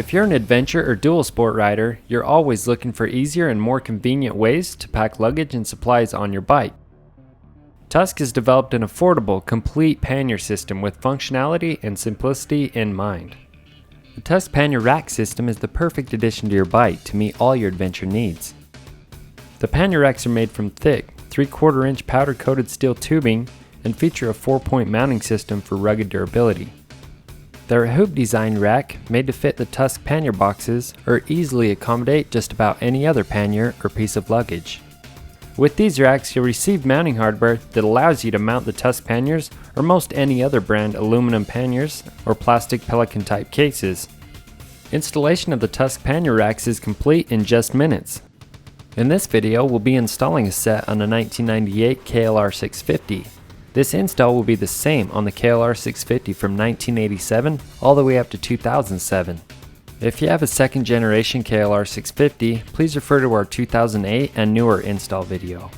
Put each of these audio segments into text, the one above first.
If you're an adventure or dual sport rider, you're always looking for easier and more convenient ways to pack luggage and supplies on your bike. Tusk has developed an affordable, complete pannier system with functionality and simplicity in mind. The Tusk Pannier Rack System is the perfect addition to your bike to meet all your adventure needs. The pannier racks are made from thick, 3/4 inch powder-coated steel tubing and feature a 4-point mounting system for rugged durability. They're a hoop-designed rack made to fit the Tusk pannier boxes or easily accommodate just about any other pannier or piece of luggage. With these racks, you'll receive mounting hardware that allows you to mount the Tusk panniers or most any other brand aluminum panniers or plastic Pelican type cases. Installation of the Tusk pannier racks is complete in just minutes. In this video, we'll be installing a set on a 1998 KLR650. This install will be the same on the KLR650 from 1987 all the way up to 2007. If you have a second generation KLR650, please refer to our 2008 and newer install video.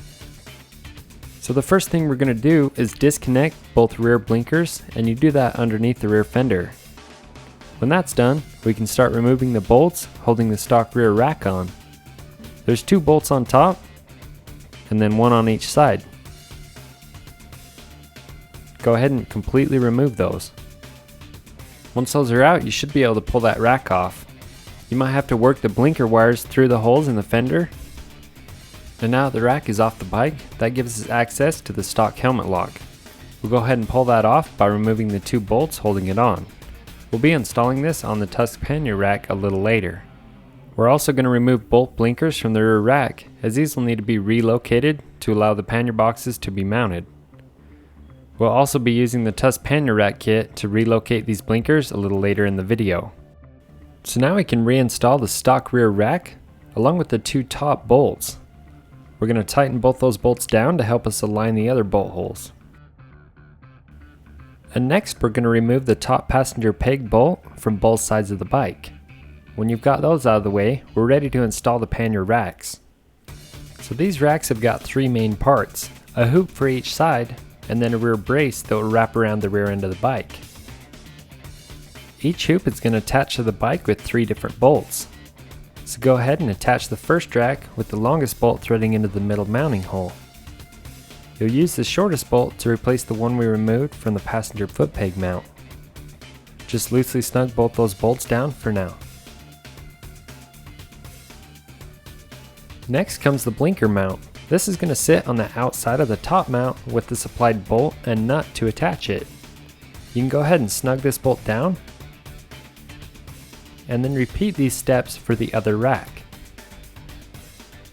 So the first thing we're going to do is disconnect both rear blinkers, and you do that underneath the rear fender. When that's done, we can start removing the bolts holding the stock rear rack on. There's 2 bolts on top and then 1 on each side. Go ahead and completely remove those. Once those are out, you should be able to pull that rack off. You might have to work the blinker wires through the holes in the fender. And now the rack is off the bike, that gives us access to the stock helmet lock. We'll go ahead and pull that off by removing the 2 bolts holding it on. We'll be installing this on the Tusk Pannier rack a little later. We're also going to remove both blinkers from the rear rack, as these will need to be relocated to allow the pannier boxes to be mounted. We'll also be using the Tusk Pannier Rack kit to relocate these blinkers a little later in the video. So now we can reinstall the stock rear rack along with the 2 top bolts. We're going to tighten both those bolts down to help us align the other bolt holes. And next we're going to remove the top passenger peg bolt from both sides of the bike. When you've got those out of the way, we're ready to install the pannier racks. So these racks have got 3 main parts, a hoop for each side, and then a rear brace that will wrap around the rear end of the bike. Each hoop is going to attach to the bike with 3 different bolts. So go ahead and attach the first rack with the longest bolt threading into the middle mounting hole. You'll use the shortest bolt to replace the one we removed from the passenger foot peg mount. Just loosely snug both those bolts down for now. Next comes the blinker mount. This is going to sit on the outside of the top mount with the supplied bolt and nut to attach it. You can go ahead and snug this bolt down and then repeat these steps for the other rack.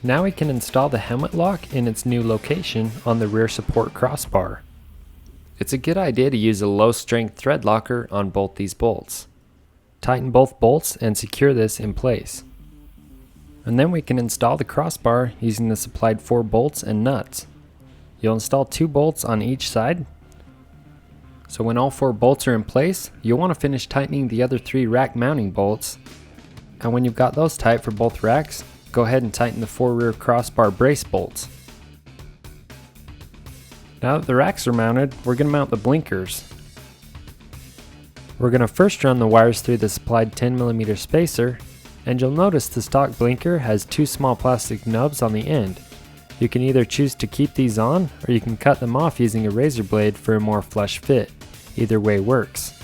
Now we can install the helmet lock in its new location on the rear support crossbar. It's a good idea to use a low strength thread locker on both these bolts. Tighten both bolts and secure this in place. And then we can install the crossbar using the supplied 4 bolts and nuts. You'll install 2 bolts on each side. So when all 4 bolts are in place, you'll want to finish tightening the other 3 rack mounting bolts. And when you've got those tight for both racks, go ahead and tighten the 4 rear crossbar brace bolts. Now that the racks are mounted, we're going to mount the blinkers. We're going to first run the wires through the supplied 10mm spacer, and you'll notice the stock blinker has 2 small plastic nubs on the end. You can either choose to keep these on, or you can cut them off using a razor blade for a more flush fit. Either way works.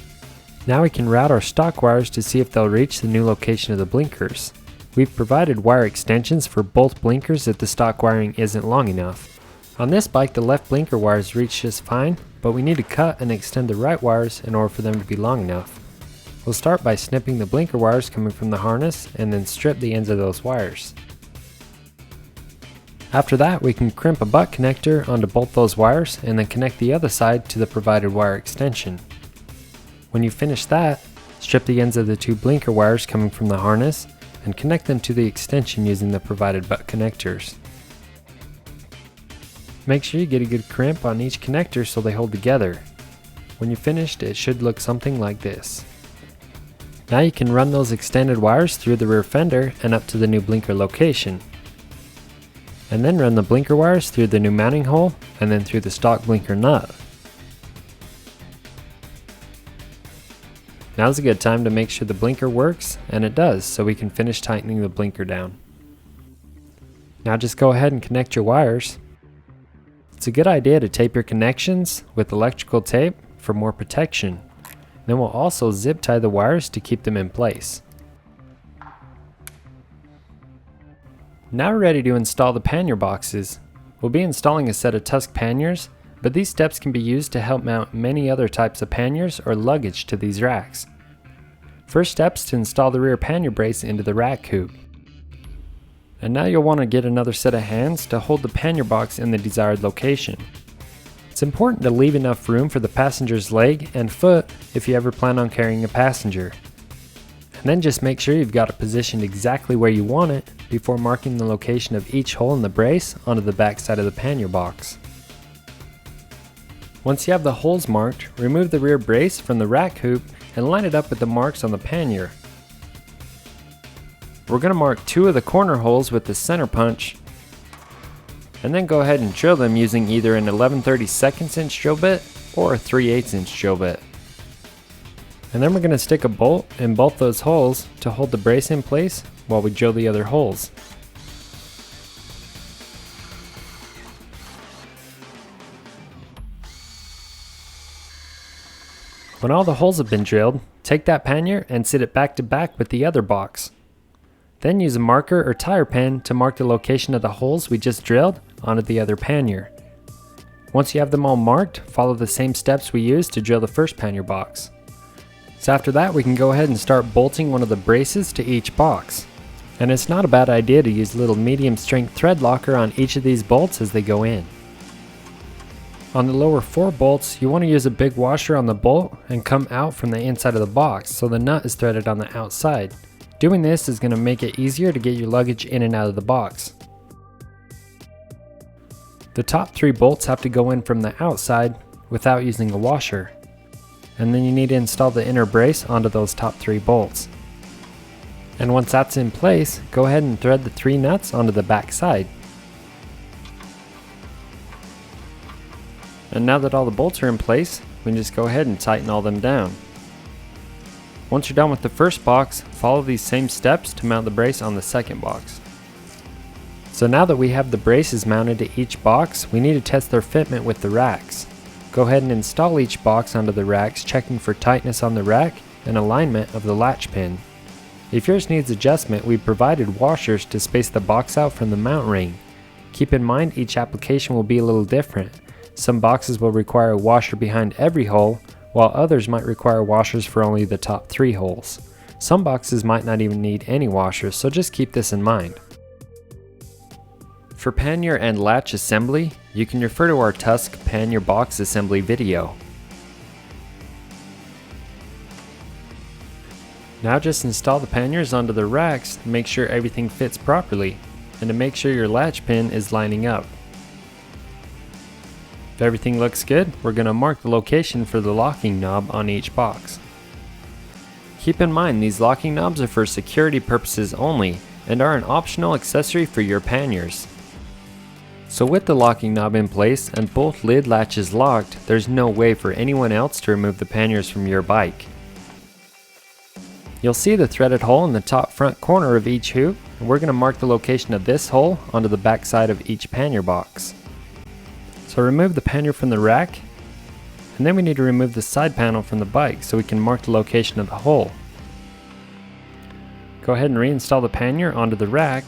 Now we can route our stock wires to see if they'll reach the new location of the blinkers. We've provided wire extensions for both blinkers if the stock wiring isn't long enough. On this bike, the left blinker wires reach just fine, but we need to cut and extend the right wires in order for them to be long enough. We'll start by snipping the blinker wires coming from the harness and then strip the ends of those wires. After that, we can crimp a butt connector onto both those wires and then connect the other side to the provided wire extension. When you finish that, strip the ends of the 2 blinker wires coming from the harness and connect them to the extension using the provided butt connectors. Make sure you get a good crimp on each connector so they hold together. When you're finished, it should look something like this. Now you can run those extended wires through the rear fender and up to the new blinker location. And then run the blinker wires through the new mounting hole and then through the stock blinker nut. Now's a good time to make sure the blinker works, and it does, so we can finish tightening the blinker down. Now just go ahead and connect your wires. It's a good idea to tape your connections with electrical tape for more protection. Then we'll also zip tie the wires to keep them in place. Now we're ready to install the pannier boxes. We'll be installing a set of Tusk panniers, but these steps can be used to help mount many other types of panniers or luggage to these racks. First step is to install the rear pannier brace into the rack hoop. And now you'll want to get another set of hands to hold the pannier box in the desired location. It's important to leave enough room for the passenger's leg and foot if you ever plan on carrying a passenger. And then just make sure you've got it positioned exactly where you want it before marking the location of each hole in the brace onto the back side of the pannier box. Once you have the holes marked, remove the rear brace from the rack hoop and line it up with the marks on the pannier. We're going to mark 2 of the corner holes with the center punch, and then go ahead and drill them using either an 11/32 inch drill bit or a 3/8 inch drill bit. And then we're going to stick a bolt in both those holes to hold the brace in place while we drill the other holes. When all the holes have been drilled, take that pannier and sit it back to back with the other box. Then use a marker or tire pen to mark the location of the holes we just drilled onto the other pannier. Once you have them all marked, follow the same steps we used to drill the first pannier box. So after that, we can go ahead and start bolting one of the braces to each box. And it's not a bad idea to use a little medium strength thread locker on each of these bolts as they go in. On the lower 4 bolts, you want to use a big washer on the bolt and come out from the inside of the box so the nut is threaded on the outside. Doing this is going to make it easier to get your luggage in and out of the box. The top 3 bolts have to go in from the outside without using a washer. And then you need to install the inner brace onto those top 3 bolts. And once that's in place, go ahead and thread the 3 nuts onto the back side. And now that all the bolts are in place, we can just go ahead and tighten all them down. Once you're done with the first box, follow these same steps to mount the brace on the second box. So now that we have the braces mounted to each box, we need to test their fitment with the racks. Go ahead and install each box onto the racks, checking for tightness on the rack and alignment of the latch pin. If yours needs adjustment, we provided washers to space the box out from the mount ring. Keep in mind each application will be a little different. Some boxes will require a washer behind every hole, while others might require washers for only the top 3 holes. Some boxes might not even need any washers, so just keep this in mind. For pannier and latch assembly, you can refer to our Tusk Pannier Box Assembly video. Now just install the panniers onto the racks to make sure everything fits properly, and to make sure your latch pin is lining up. If everything looks good, we're going to mark the location for the locking knob on each box. Keep in mind these locking knobs are for security purposes only and are an optional accessory for your panniers. So with the locking knob in place and both lid latches locked, there's no way for anyone else to remove the panniers from your bike. You'll see the threaded hole in the top front corner of each hoop, and we're going to mark the location of this hole onto the back side of each pannier box. So remove the pannier from the rack, and then we need to remove the side panel from the bike so we can mark the location of the hole. Go ahead and reinstall the pannier onto the rack,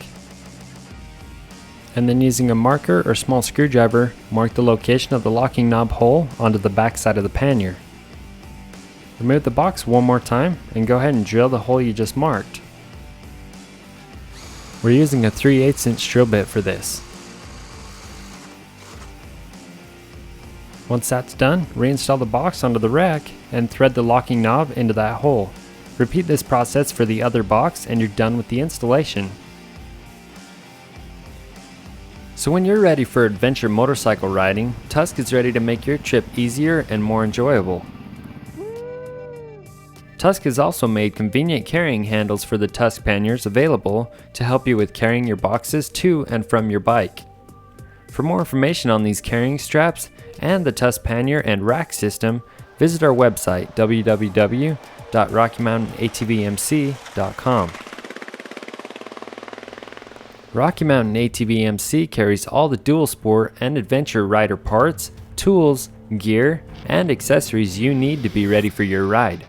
and then using a marker or small screwdriver, mark the location of the locking knob hole onto the back side of the pannier. Remove the box one more time and go ahead and drill the hole you just marked. We're using a 3/8 inch drill bit for this. Once that's done, reinstall the box onto the rack and thread the locking knob into that hole. Repeat this process for the other box and you're done with the installation. So when you're ready for adventure motorcycle riding, Tusk is ready to make your trip easier and more enjoyable. Tusk has also made convenient carrying handles for the Tusk panniers available to help you with carrying your boxes to and from your bike. For more information on these carrying straps and the Tusk Pannier and Rack System, visit our website www.tuskpannier.com. shop.rockymountainatvmc.com. Rocky Mountain ATV MC carries all the dual sport and adventure rider parts, tools, gear, and accessories you need to be ready for your ride.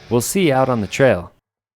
We'll see you out on the trail.